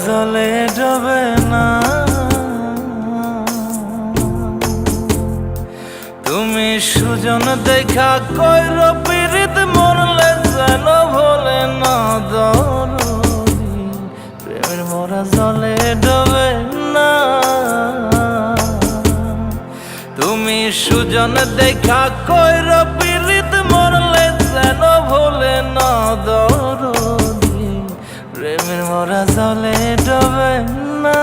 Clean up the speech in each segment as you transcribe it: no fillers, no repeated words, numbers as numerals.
জলে ডোবে না। তুমি সুজন দেখা কইর পীড়িত মরলে যেন ভোলে না দরদি, প্রেমের মরা জলে ডোবে না। তুমি সুজন দেখা কইর পীড়িত মরলে যেন ভোলে না দরদি, প্রেমের মরা জলে ডোবে না।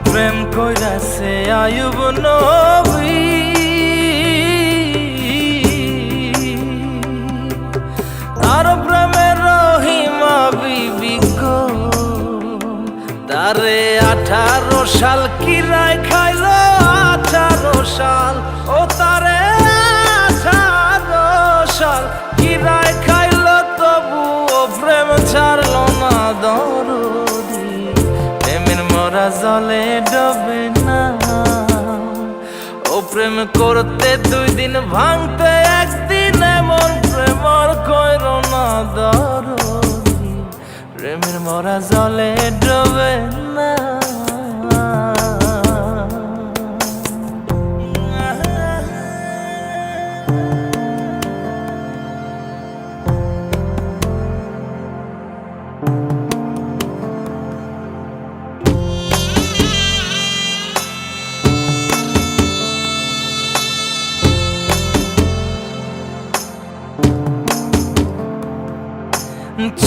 প্রেম কইরাছে আয়ুব নবী, তার প্রেমের রহিমা বিবি গো, তারে 18 সাল কিরায় খাইল 18 সাল, ও তারে 18 সাল কিরায় খাইল, তবু ও প্রেম ছাড়ল না দরদি, প্রেমের মরা জলে ডোবে না। ও প্রেম করতে 2 দিন ভাঙতে 1 দিন, এমন প্রেম আর কইর না দরদি, প্রেমের মরা জলে ডোবে না।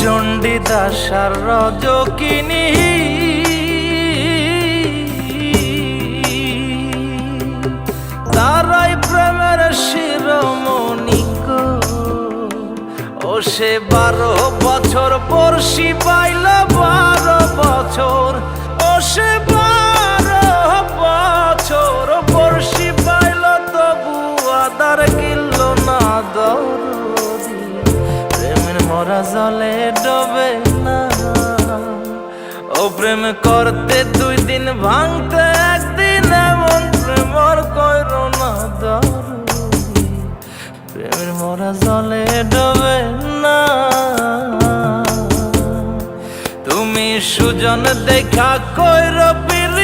চণ্ডীদাস আর রজকিনী, তারাই প্রেমের শিরোমণি গো, ও সে 12 বছর বর্ষি পাইল 12 বছর, ও সে 12 বছর বর্ষি পাইল, তবু আদার কিল না দরদি, প্রেমের মরা জলে ডোবে না। ও প্রেম করতে 2 দিন ভাঙতে 1 দিন, এমন প্রেম আর কইর না দরদি, প্রেমের মরা জলে ডোবে না। তুমি সুজন দেখা কইর পীড়িত